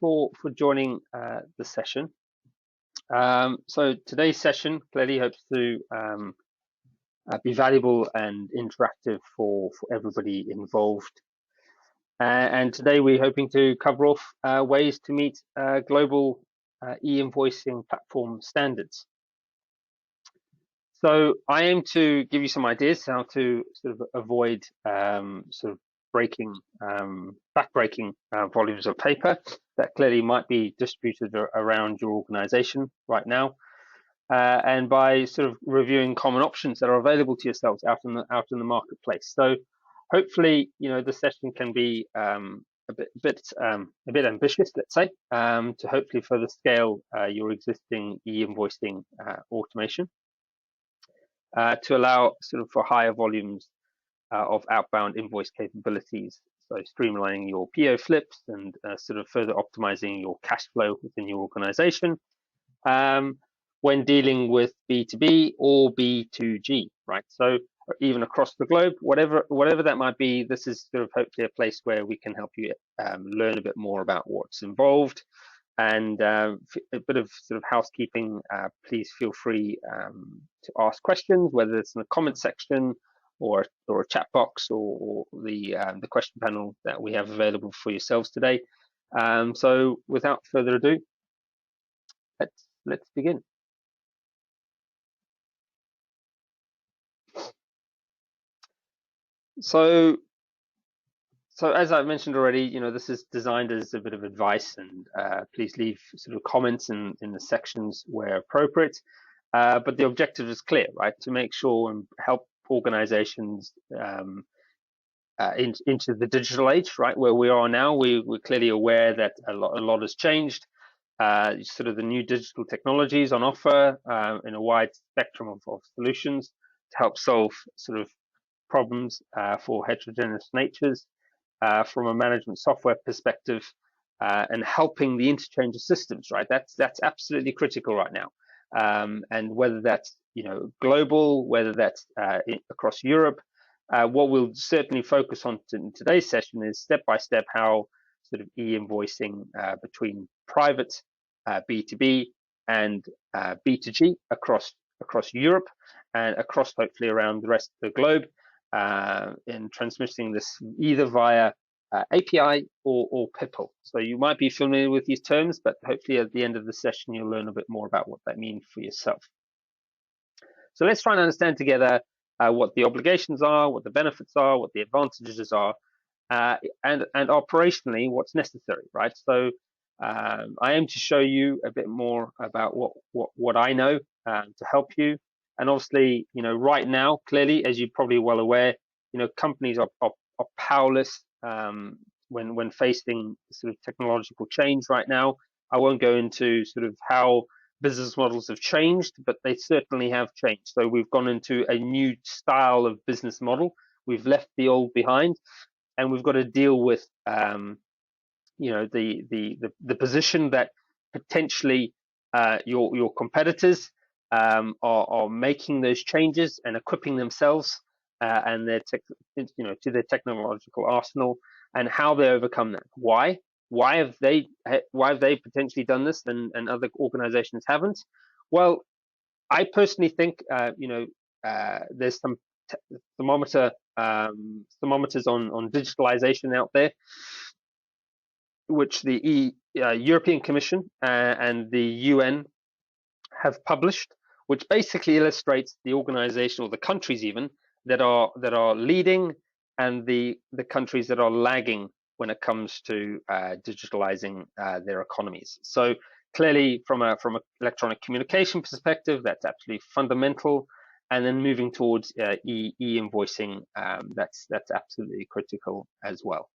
for joining the session. So today's session clearly hopes to be valuable and interactive for everybody involved. And today we're hoping to cover off ways to meet global e-invoicing platform standards. So I aim to give you some ideas how to sort of avoid sort of backbreaking volumes of paper that clearly might be distributed around your organization right now, and by sort of reviewing common options that are available to yourselves out in the marketplace. So hopefully, the session can be a bit ambitious, let's say, to hopefully further scale your existing e-invoicing automation to allow sort of for higher volumes of outbound invoice capabilities. So streamlining your PO flips and sort of further optimizing your cash flow within your organization when dealing with B2B or B2G, right? So even across the globe, whatever that might be, this is sort of hopefully a place where we can help you learn a bit more about what's involved. And a bit of sort of housekeeping, please feel free to ask questions, whether it's in the comment section or a chat box or the question panel that we have available for yourselves today. So without further ado, let's begin. So as I mentioned already, this is designed as a bit of advice, and please leave sort of comments in the sections where appropriate. But the objective is clear, right? To make sure and help organizations into the digital age, right? Where we are now, we're clearly aware that a lot has changed. Sort of the new digital technologies on offer in a wide spectrum of solutions to help solve sort of problems for heterogeneous natures. From a management software perspective, and helping the interchange of systems, right? That's absolutely critical right now. And whether that's global, whether that's across Europe, what we'll certainly focus on in today's session is step by step how sort of e-invoicing between private B2B and B2G across Europe and across hopefully around the rest of the globe. In transmitting this either via API or Pipple. So you might be familiar with these terms, but hopefully at the end of the session, you'll learn a bit more about what that means for yourself. So let's try and understand together what the obligations are, what the benefits are, what the advantages are, and operationally what's necessary, right? So I aim to show you a bit more about what I know to help you. And obviously, right now, clearly, as you're probably well aware, companies are powerless when facing sort of technological change right now. I won't go into sort of how business models have changed, but they certainly have changed. So we've gone into a new style of business model. We've left the old behind, and we've got to deal with the position that potentially your competitors are making those changes and equipping themselves and their to their technological arsenal, and how they overcome that. Why have they potentially done this and other organizations haven't? Well, I personally think there's some thermometers on digitalisation out there, which the European Commission and the UN have published, which basically illustrates the organization or the countries even that are leading and the countries that are lagging when it comes to digitalizing their economies. So clearly from an electronic communication perspective, that's absolutely fundamental. And then moving towards e-invoicing, that's absolutely critical as well.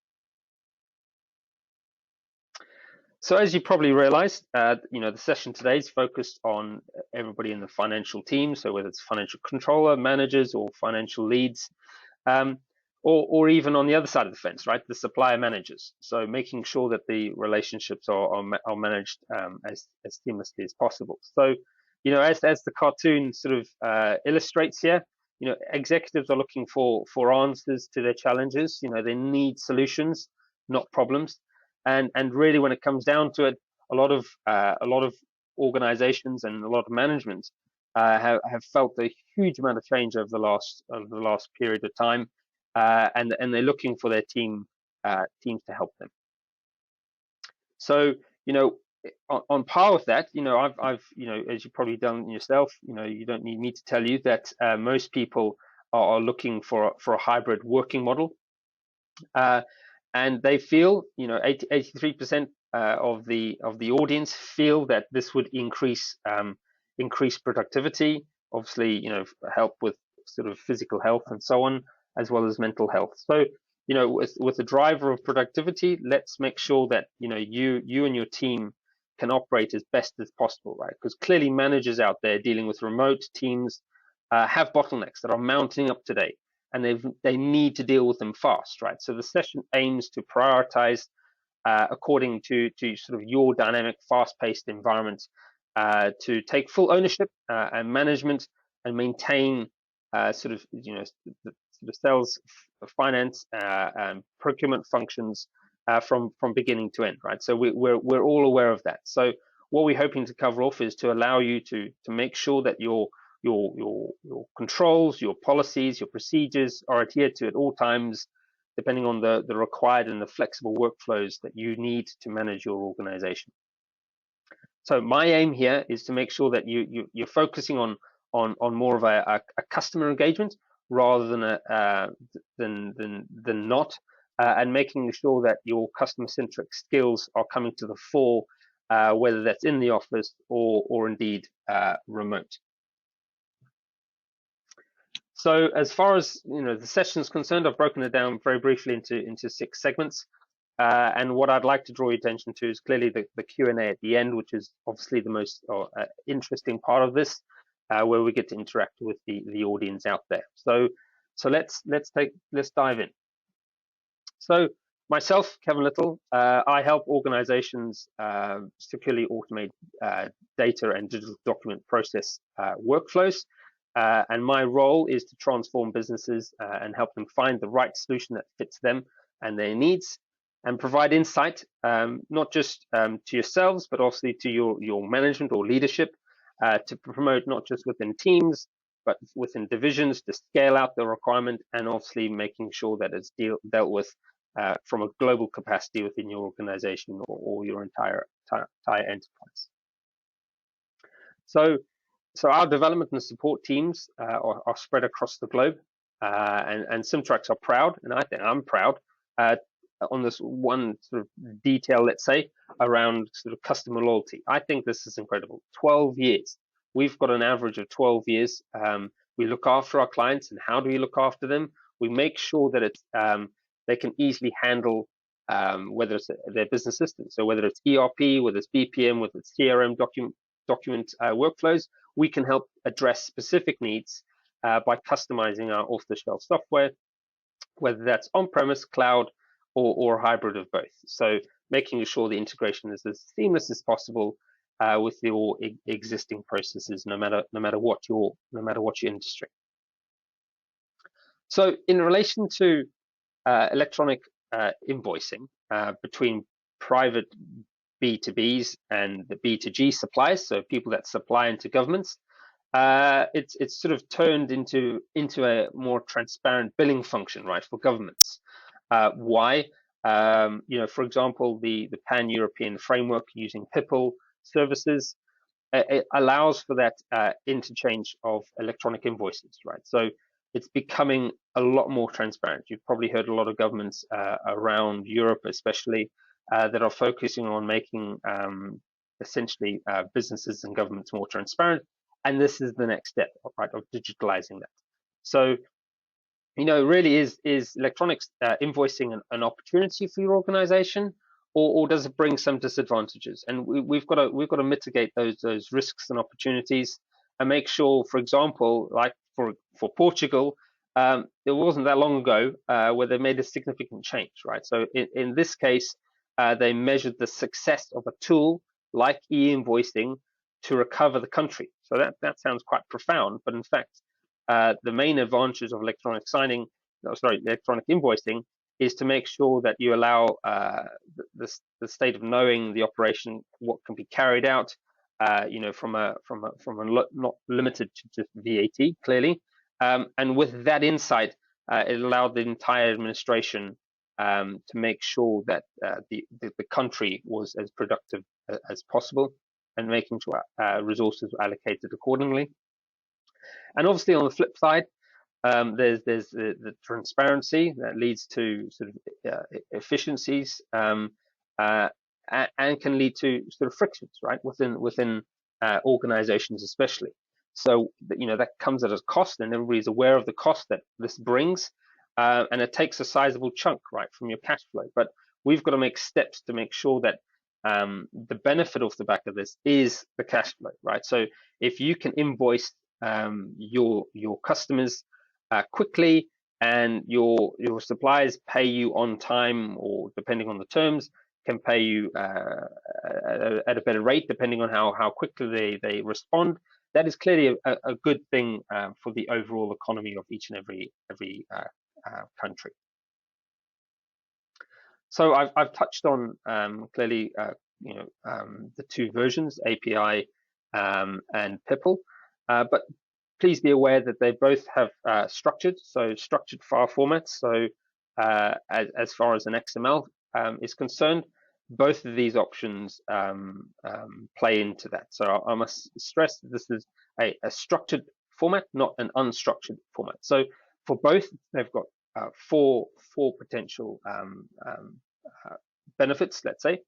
So as you probably realized, the session today is focused on everybody in the financial team. So whether it's financial controller, managers, or financial leads, or even on the other side of the fence, right, the supplier managers. So making sure that the relationships are managed as seamlessly as possible. So, as the cartoon sort of illustrates here, executives are looking for answers to their challenges. They need solutions, not problems. And really, when it comes down to it, a lot of organizations and a lot of management have felt a huge amount of change over the last period of time, and they're looking for their teams to help them. So, on par with that, I've as you've probably done yourself, you don't need me to tell you that most people are looking for a hybrid working model, and they feel, 83% of the audience feel that this would increase productivity, obviously, help with sort of physical health and so on, as well as mental health. So, with the driver of productivity, let's make sure that you and your team can operate as best as possible, right? Because clearly managers out there dealing with remote teams have bottlenecks that are mounting up today, and they need to deal with them fast, right? So the session aims to prioritize according to sort of your dynamic, fast-paced environment, to take full ownership and management and maintain sort of the sales, finance, and procurement functions from beginning to end, right? So we're all aware of that. So what we're hoping to cover off is to allow you to make sure that your controls, your policies, your procedures are adhered to at all times, depending on the required and the flexible workflows that you need to manage your organization. So my aim here is to make sure that you're focusing on more of a customer engagement rather than not, and making sure that your customer-centric skills are coming to the fore, whether that's in the office or indeed remote. So as far as the session is concerned, I've broken it down very briefly into 6 segments. And what I'd like to draw your attention to is clearly the Q&A at the end, which is obviously the most interesting part of this, where we get to interact with the audience out there. So let's dive in. So myself, Kevin Little, I help organizations securely automate data and digital document process workflows. And my role is to transform businesses and help them find the right solution that fits them and their needs, and provide insight, not just to yourselves, but also to your management or leadership, to promote not just within teams, but within divisions, to scale out the requirement, and obviously making sure that it's dealt with from a global capacity within your organization or your entire enterprise. So our development and support teams are spread across the globe, and Symtrax are proud, and I think I'm proud, on this one sort of detail, let's say, around sort of customer loyalty. I think this is incredible. 12 years. We've got an average of 12 years. We look after our clients, and how do we look after them? We make sure that it's they can easily handle whether it's their business system. So whether it's ERP, whether it's BPM, whether it's CRM document workflows, we can help address specific needs by customizing our off-the-shelf software, whether that's on-premise, cloud, or hybrid of both. So making sure the integration is as seamless as possible with your existing processes, no matter what your industry. So in relation to electronic invoicing between private B2Bs and the B2G suppliers, so people that supply into governments, it's sort of turned into a more transparent billing function, right, for governments. Why? For example, the pan-European framework using Pipple services, it allows for that interchange of electronic invoices, right? So it's becoming a lot more transparent. You've probably heard a lot of governments around Europe, especially, that are focusing on making essentially businesses and governments more transparent. And this is the next step, right, of digitalizing that. So, really is electronic invoicing an opportunity for your organization, or does it bring some disadvantages? And we've got to mitigate those risks and opportunities, and make sure, for example, like for Portugal, it wasn't that long ago where they made a significant change, right? So in this case, they measured the success of a tool like e-invoicing to recover the country. So that sounds quite profound, but in fact, the main advantages of electronic invoicing is to make sure that you allow the state of knowing the operation, what can be carried out, from a not limited to just VAT clearly, and with that insight, it allowed the entire administration to make sure that the country was as productive as possible, and making sure resources were allocated accordingly. And obviously, on the flip side, there's the transparency that leads to sort of efficiencies, and can lead to sort of frictions, right, within organizations especially. So that comes at a cost, and everybody's aware of the cost that this brings, and it takes a sizable chunk, right, from your cash flow. But we've got to make steps to make sure that the benefit off the back of this is the cash flow, right? So if you can invoice your customers quickly, and your suppliers pay you on time, or depending on the terms, can pay you at a better rate depending on how quickly they respond, that is clearly a good thing for the overall economy of each and every country. So I've touched on clearly the two versions, API and Pipple, but please be aware that they both have structured file formats. So as far as an XML is concerned, both of these options play into that. So I must stress that this is a structured format, not an unstructured format. So for both, they've got four potential benefits, let's say.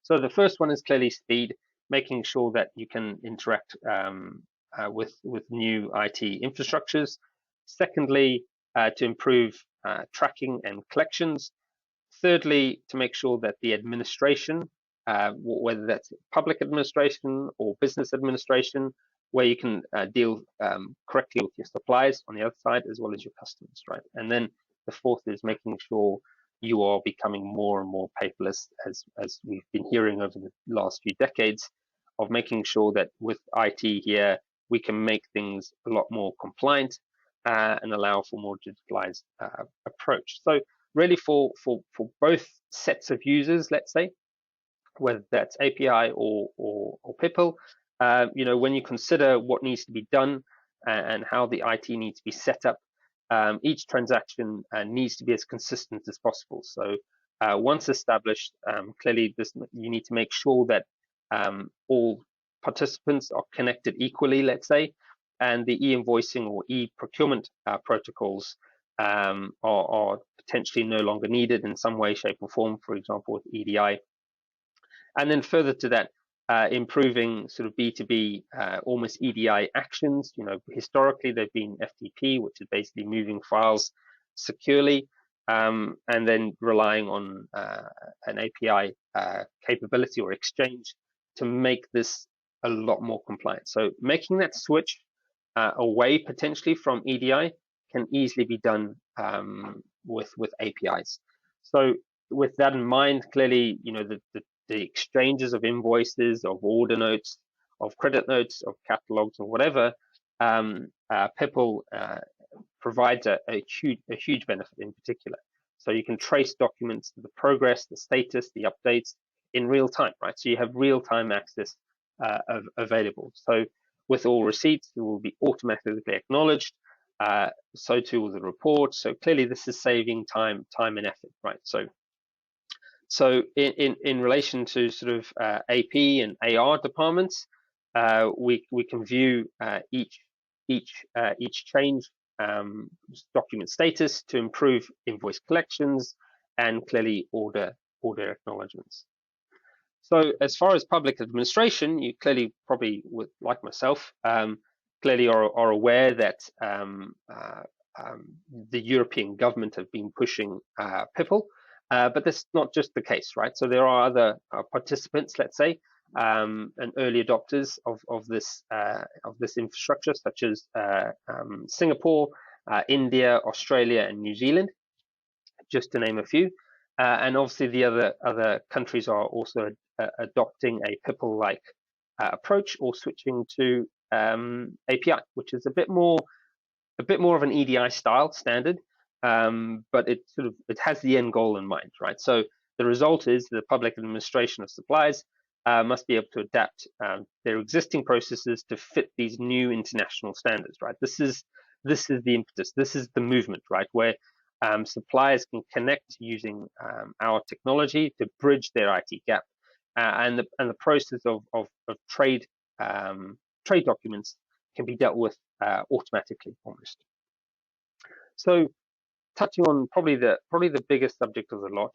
So the first one is clearly speed, making sure that you can interact with new IT infrastructures. Secondly, to improve tracking and collections. Thirdly, to make sure that the administration, whether that's public administration or business administration, where you can deal correctly with your suppliers on the other side, as well as your customers, right? And then the fourth is making sure you are becoming more and more paperless, as we've been hearing over the last few decades, of making sure that with IT here, we can make things a lot more compliant and allow for more digitalized approach. So really for both sets of users, let's say, whether that's API or Pipple, when you consider what needs to be done and how the IT needs to be set up, each transaction needs to be as consistent as possible. So once established, clearly you need to make sure that all participants are connected equally, let's say, and the e-invoicing or e-procurement protocols are potentially no longer needed in some way, shape, or form, for example, with EDI. And then further to that, improving sort of B2B almost EDI actions. Historically they've been FTP, which is basically moving files securely, and then relying on an API capability or exchange to make this a lot more compliant. So making that switch away potentially from EDI can easily be done with APIs. So with that in mind, clearly, the exchanges of invoices, of order notes, of credit notes, of catalogs, or whatever, Pipple provides a huge benefit in particular. So you can trace documents, the progress, the status, the updates in real time, right? So you have real-time access available. So with all receipts, it will be automatically acknowledged. So too will the report. So clearly, this is saving time and effort, right? So in relation to sort of AP and AR departments, we can view each change document status to improve invoice collections and clearly order acknowledgements. So as far as public administration, you clearly probably would, like myself, clearly are aware that the European government have been pushing Pipple, but that's not just the case, right? So there are other participants, let's say, and early adopters of this infrastructure, such as Singapore, India, Australia, and New Zealand, just to name a few. And obviously, the other countries are also adopting a Pipple-like approach, or switching to API, which is a bit more of an EDI style standard, but it has the end goal in mind, right? So the result is the public administration of suppliers must be able to adapt their existing processes to fit these new international standards, right? This is the impetus. This is the movement, right? Where suppliers can connect using our technology to bridge their IT gap, and the process of trade trade documents can be dealt with automatically almost. So touching on probably the biggest subject of the lot,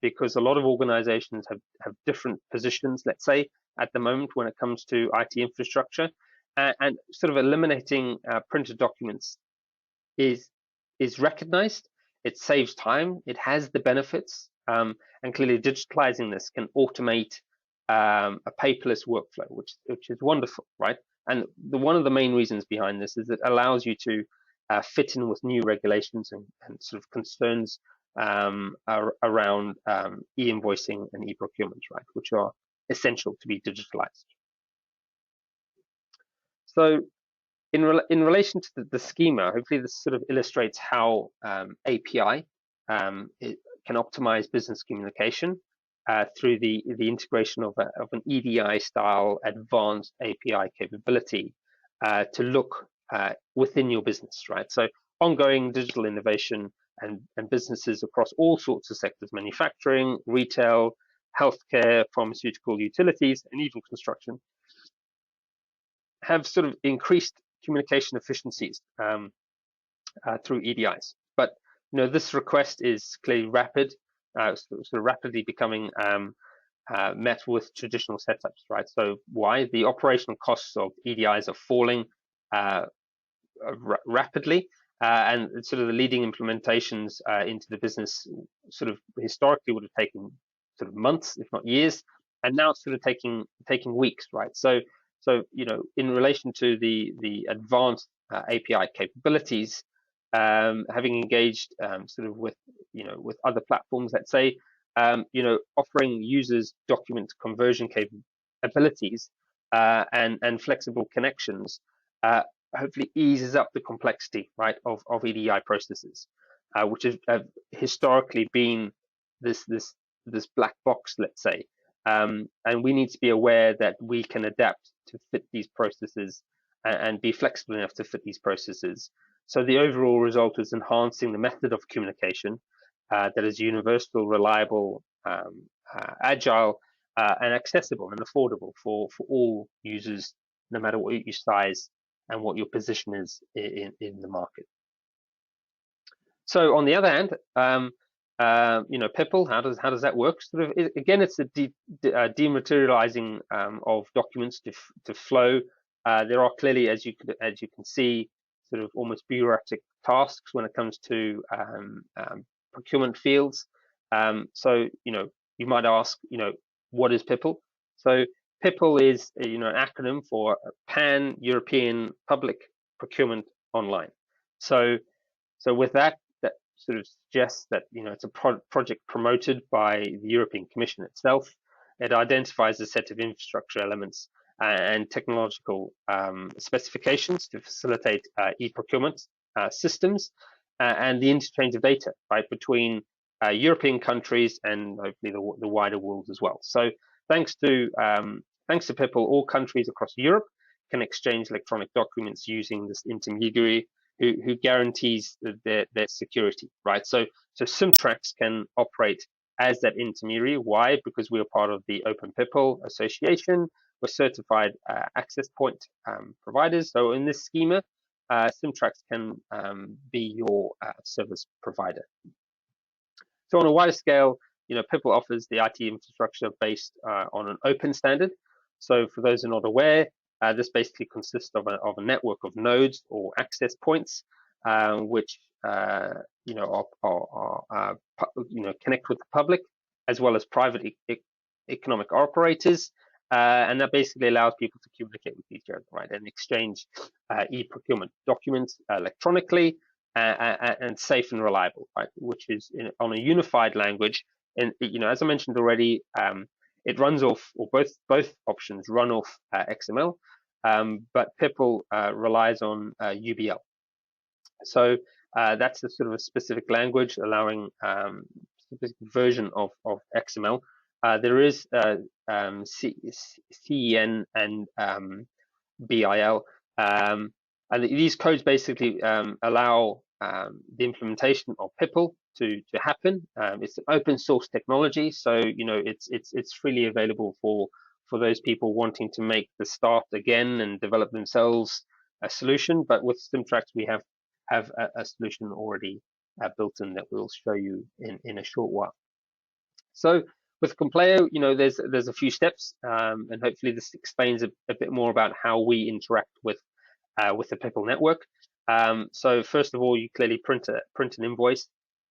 because a lot of organizations have different positions, let's say, at the moment when it comes to IT infrastructure, and sort of eliminating printed documents is recognized. It saves time, it has the benefits, and clearly digitalizing this can automate a paperless workflow, which is wonderful, right? And one of the main reasons behind this is it allows you to fit in with new regulations and sort of concerns around e-invoicing and e-procurement, right, which are essential to be digitalized. So in relation to the schema, hopefully this sort of illustrates how API it can optimize business communication through the integration of an EDI style advanced API capability to look within your business, right? So ongoing digital innovation and businesses across all sorts of sectors, manufacturing, retail, healthcare, pharmaceutical, utilities, and even construction, have sort of increased communication efficiencies through EDIs. But this request is clearly rapid, sort of rapidly becoming met with traditional setups, right? So why? The operational costs of EDIs are falling rapidly, and sort of the leading implementations into the business sort of historically would have taken sort of months, if not years, and now it's sort of taking weeks, right? So in relation to the advanced API capabilities, having engaged sort of with other platforms, let's say, offering users document conversion capabilities and flexible connections hopefully eases up the complexity, right, of EDI processes, which have historically been this black box, let's say, and we need to be aware that we can adapt to fit these processes and be flexible enough to fit these processes. So the overall result is enhancing the method of communication that is universal, reliable, agile, and accessible and affordable for all users, no matter what your size and what your position is in the market. So on the other hand, Pipple, how does that work? Sort of, again, it's a dematerializing of documents to flow. There are clearly, as you can see, sort of almost bureaucratic tasks when it comes to procurement fields. So you might ask, what is Pipple? So Pipple is an acronym for Pan-European Public Procurement Online. So with that sort of suggests that it's a project promoted by the European Commission itself. It identifies a set of infrastructure elements and technological specifications to facilitate e-procurement systems and the interchange of data, right, between European countries and hopefully the wider world as well. So thanks to Pipple, all countries across Europe can exchange electronic documents using this intermediary who guarantees their security, right? So Symtrax can operate as that intermediary. Why? Because we are part of the Open Pipple Association. We're certified access point providers. So in this schema, Symtrax can be your service provider. So on a wider scale, Pipple offers the IT infrastructure based on an open standard. So for those who are not aware, this basically consists of a network of nodes or access points, which are connect with the public as well as private economic operators, and that basically allows people to communicate with each other, right, and exchange e-procurement documents electronically and safe and reliable, right, which is on a unified language. And as I mentioned already, it runs off, or both options run off XML, but Pipple relies on UBL. So That's the sort of a specific language allowing specific version of XML. There is CEN and BIL. And these codes basically allow the implementation of Pipple to happen. It's an open source technology, so it's freely available for those people wanting to make the start again and develop themselves a solution. But with Symtrax, we have a solution already built in that we'll show you in a short while. So with Compleo, there's a few steps, and hopefully this explains a bit more about how we interact with the Pipple network. So first of all, you clearly print an invoice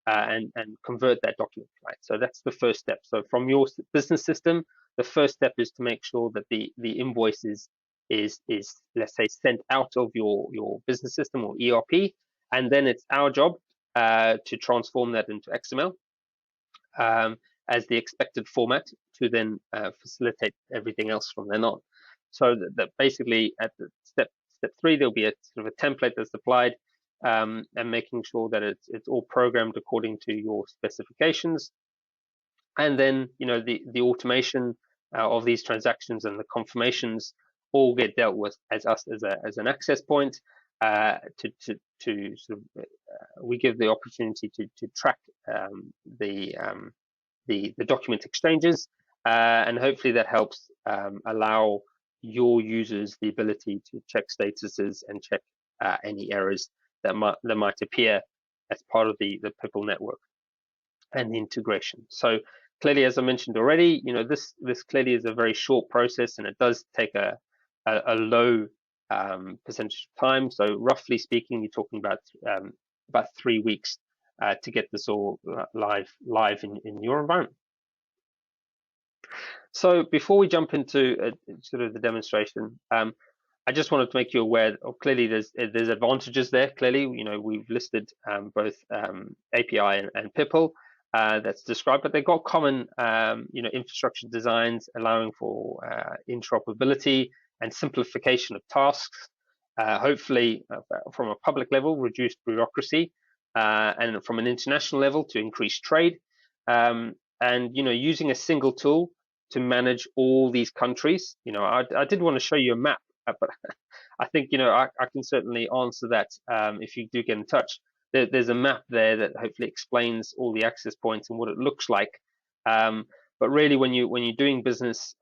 and convert that document, right? So that's the first step. So from your business system, the first step is to make sure that the invoice is let's say sent out of your business system or ERP, and then it's our job to transform that into XML as the expected format to then facilitate everything else from then on. So that basically at the step 3, there'll be a sort of a template that's applied, and making sure that it's all programmed according to your specifications. And then the automation of these transactions and the confirmations all get dealt with as an access point to sort of we give the opportunity to track the document exchanges, and hopefully that helps allow your users the ability to check statuses and check any errors that might appear as part of the Pipple network and the integration. So clearly, as I mentioned already, this clearly is a very short process, and it does take a low percentage of time. So roughly speaking, you're talking about 3 weeks to get this all live in your environment. So before we jump into sort of the demonstration, I just wanted to make you aware of clearly there's advantages there. Clearly, we've listed both API and Pipple that's described, but they've got common infrastructure designs allowing for interoperability and simplification of tasks. Hopefully, from a public level, reduced bureaucracy, and from an international level to increase trade, and using a single tool to manage all these countries. I did want to show you a map, but I think I can certainly answer that if you do get in touch. There's a map there that hopefully explains all the access points and what it looks like. But really, when you're doing business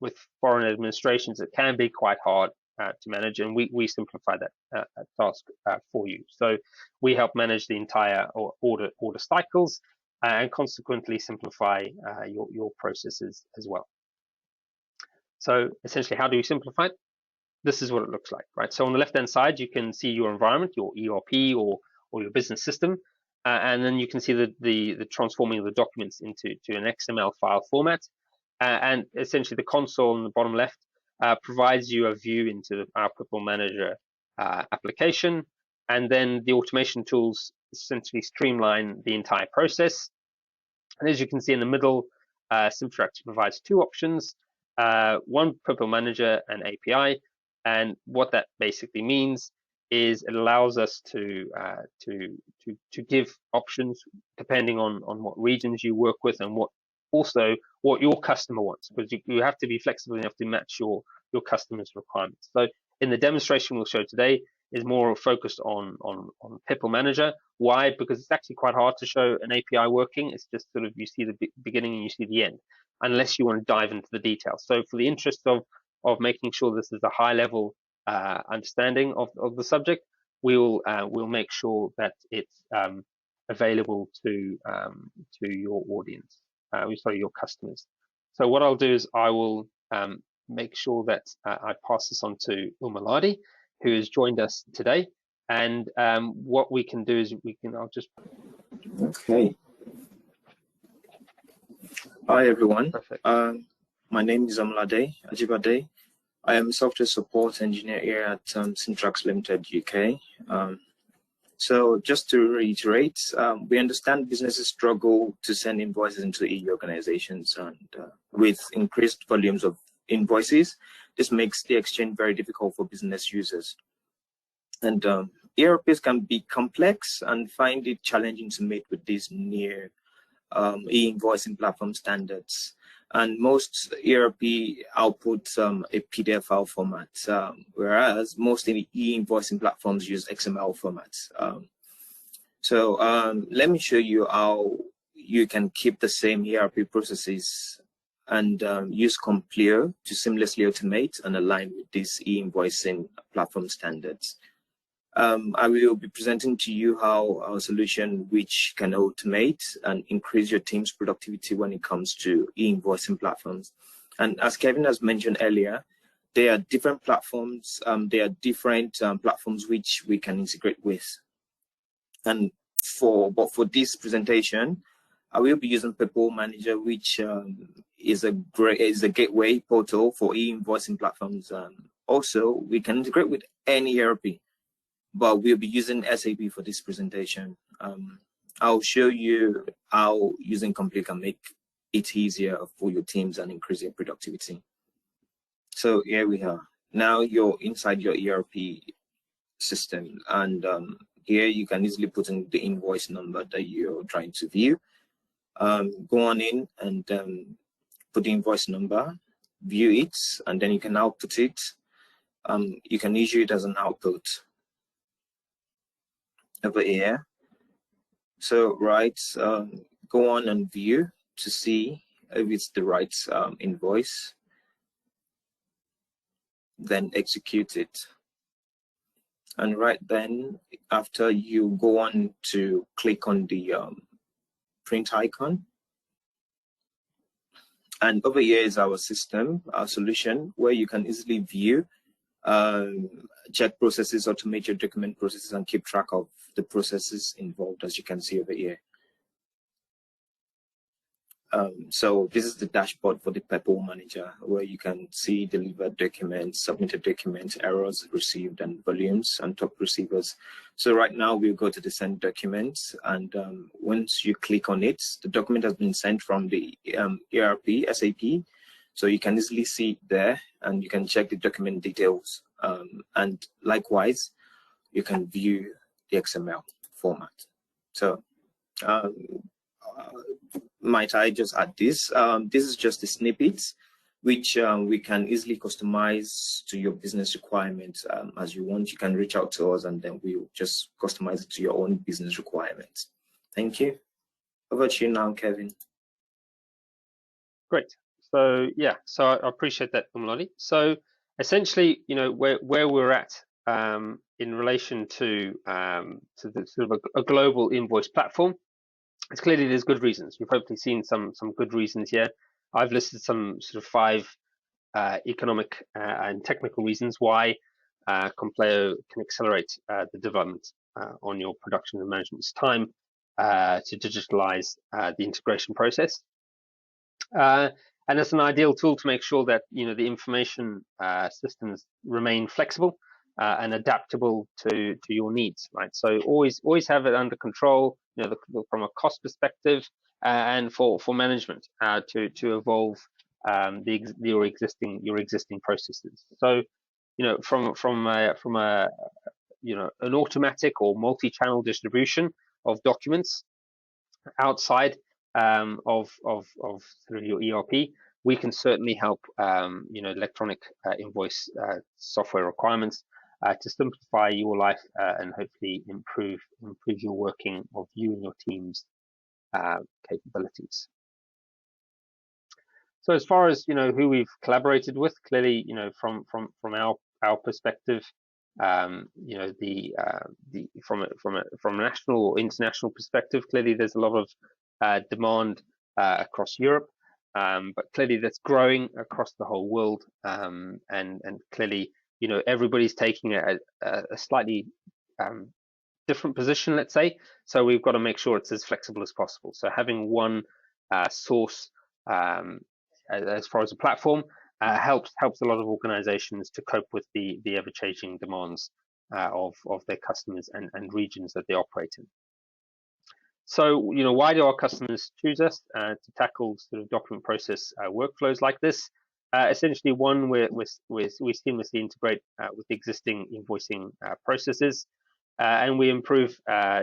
with foreign administrations, it can be quite hard to manage, and we simplify that task for you. So we help manage the entire order cycles and consequently simplify your processes as well. So essentially, how do you simplify it? This is what it looks like, right? So on the left-hand side, you can see your environment, your ERP or your business system, and then you can see the transforming of the documents into an XML file format, and essentially the console on the bottom left provides you a view into our Pipple Manager application, and then the automation tools essentially streamline the entire process. And as you can see in the middle, Symtrax provides 2 options: one Pipple Manager and API. And what that basically means is it allows us to give options depending on what regions you work with and what your customer wants, because you have to be flexible enough to match your customer's requirements. So in the demonstration we'll show today is more focused on Pipple Manager. Why? Because it's actually quite hard to show an API working. It's just sort of you see the beginning and you see the end, unless you want to dive into the details. So for the interest of making sure this is a high level understanding of the subject, we'll make sure that it's available to your audience, your customers. So what I'll do is I will make sure that I pass this on to Umaladi, who has joined us today. And what we can do is I'll just. Okay. Hi everyone. Perfect. My name is Umaladi Ajibade. I am a software support engineer here at Symtrax Limited UK. So just to reiterate, we understand businesses struggle to send invoices into EU organizations, and with increased volumes of invoices, this makes the exchange very difficult for business users. And ERPs can be complex and find it challenging to meet with these new e-invoicing platform standards. And most ERP output a PDF file format, whereas most e-invoicing platforms use XML formats. Let me show you how you can keep the same ERP processes and use Compleo to seamlessly automate and align with these e-invoicing platform standards. I will be presenting to you how our solution, which can automate and increase your team's productivity when it comes to e-invoicing platforms. And as Kevin has mentioned earlier, there are different platforms. There are different platforms which we can integrate with. And for this presentation, I will be using PEPPOL Manager, which is a gateway portal for e-invoicing platforms. Also, we can integrate with any ERP, but we'll be using SAP for this presentation. I'll show you how using Compleo can make it easier for your teams and increase your productivity. So here we are. Now you're inside your ERP system, and here you can easily put in the invoice number that you're trying to view. Go on in and put the invoice number, view it, and then you can output it. You can issue it as an output over here. So go on and view to see if it's the right invoice, then execute it. And right then, after you go on to click on the print icon, and over here is our system, our solution, where you can easily view, check processes, automate your document processes, and keep track of the processes involved, as you can see over here. So this is the dashboard for the PEPPOL Manager, where you can see delivered documents, submitted documents, errors received, and volumes and top receivers. So right now we'll go to the send documents, and once you click on it, the document has been sent from the ERP, SAP. So you can easily see it there, and you can check the document details. And likewise, you can view the XML format. So might I just add this? This is just a snippet, which we can easily customize to your business requirements as you want. You can reach out to us, and then we'll just customize it to your own business requirements. Thank you. Over to you now, Kevin. Great. So yeah, so I appreciate that, Umladi. So essentially, where we're at in relation to the sort of a global invoice platform, it's clearly there's good reasons. We've hopefully seen some good reasons here. I've listed some sort of 5 economic and technical reasons why Compleo can accelerate the development on your production and management's time to digitalize the integration process. And it's an ideal tool to make sure that the information systems remain flexible and adaptable to your needs, right? So always have it under control, from a cost perspective and for management to evolve your existing processes. So from a an automatic or multi-channel distribution of documents outside of sort of your ERP, we can certainly help electronic invoice software requirements to simplify your life and hopefully improve your working of you and your team's capabilities. So as far as who we've collaborated with, clearly from our perspective, from a national or international perspective, clearly there's a lot of demand across Europe, but clearly that's growing across the whole world, and clearly everybody's taking a slightly different position, let's say. So we've got to make sure it's as flexible as possible. So having one source as far as a platform helps a lot of organizations to cope with the ever-changing demands of their customers and regions that they operate in. So why do our customers choose us to tackle sort of document process workflows like this? Essentially, one, we seamlessly integrate with existing invoicing processes. and we improve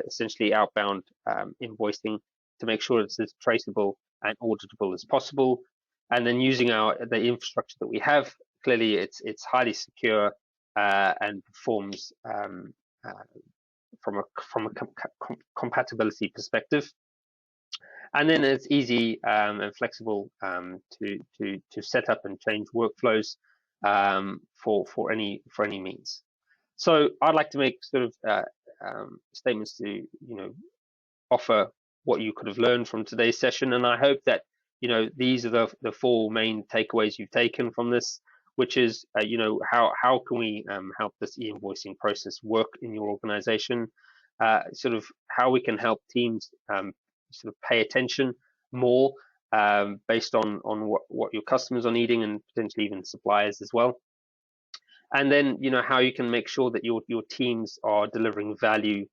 essentially outbound invoicing to make sure it's as traceable and auditable as possible. And then using the infrastructure that we have, clearly it's highly secure and performs from a compatibility perspective. And then it's easy and flexible to set up and change workflows for any means. So I'd like to make sort of statements to offer what you could have learned from today's session, and I hope that these are the four main takeaways you've taken from this, which is how can we help this e-invoicing process work in your organization, sort of how we can help teams sort of pay attention more based on what your customers are needing, and potentially even suppliers as well. And then how you can make sure that your teams are delivering value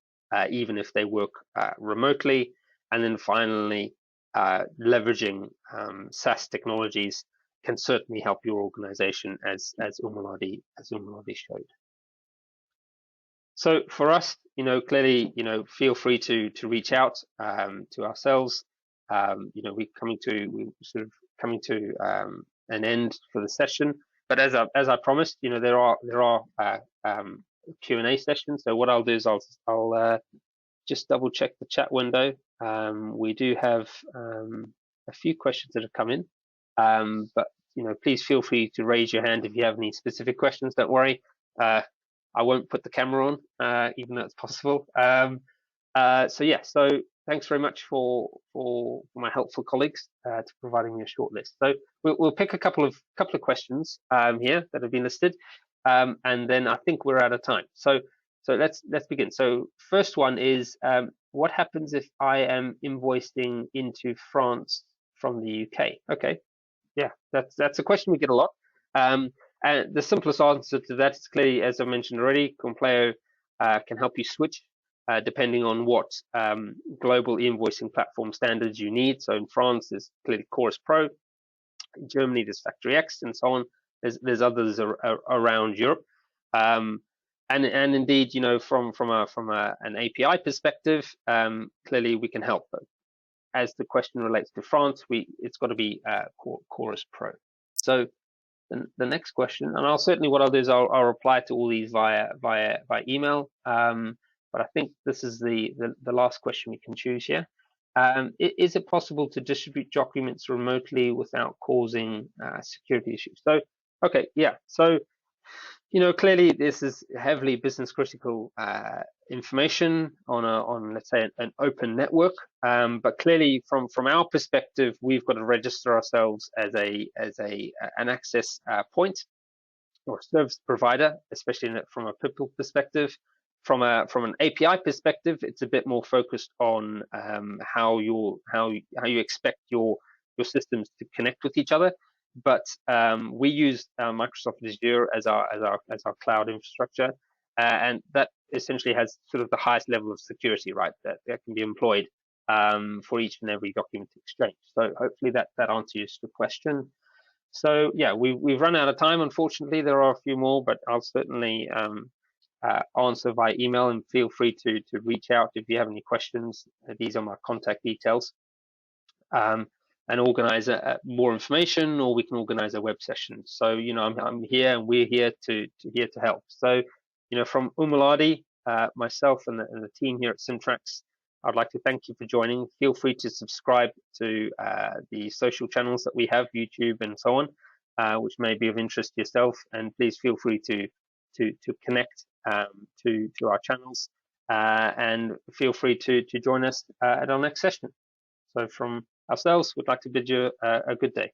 even if they work remotely. And then finally, leveraging SaaS technologies can certainly help your organization, as Umuladi showed. So for us, clearly, feel free to reach out to ourselves. We're sort of coming to an end for the session. But as I promised, there are Q&A sessions. So what I'll do is I'll just double check the chat window. We do have a few questions that have come in, but please feel free to raise your hand if you have any specific questions. Don't worry, I won't put the camera on, even though it's possible. So yeah, so thanks very much for my helpful colleagues to providing me a short list. So we'll pick a couple of questions here that have been listed, and then I think we're out of time. So let's begin. So first one is, what happens if I am invoicing into France from the UK? Okay, yeah, that's a question we get a lot. And the simplest answer to that is clearly, as I mentioned already, Compleo can help you switch depending on what global invoicing platform standards you need. So in France, there's clearly Chorus Pro. In Germany, there's Factory X, and so on. There's others around Europe. And indeed, from an API perspective, clearly we can help. But as the question relates to France, it's got to be Chorus Pro. So the next question, and what I'll do is I'll reply to all these via email. But I think this is the last question we can choose here. Is it possible to distribute documents remotely without causing security issues? So, okay, yeah. So, clearly this is heavily business critical information on let's say an open network. But clearly from our perspective, we've got to register ourselves as an access point or service provider, especially from a Pipple perspective. From an API perspective, it's a bit more focused on how you expect your systems to connect with each other. But we use Microsoft Azure as our cloud infrastructure, and that essentially has sort of the highest level of security, right? That can be employed for each and every document exchange. So hopefully that answers the question. So yeah, we've run out of time. Unfortunately, there are a few more, but I'll certainly answer via email, and feel free to reach out if you have any questions. These are my contact details. And organize more information, or we can organize a web session. So I'm here, and we're here to help. So from Umuladi, myself and the team here at Symtrax, I'd like to thank you for joining. Feel free to subscribe to the social channels that we have, YouTube and so on, which may be of interest to yourself. And please feel free to connect to our channels, and feel free to join us at our next session. So from ourselves, we'd like to bid you a good day.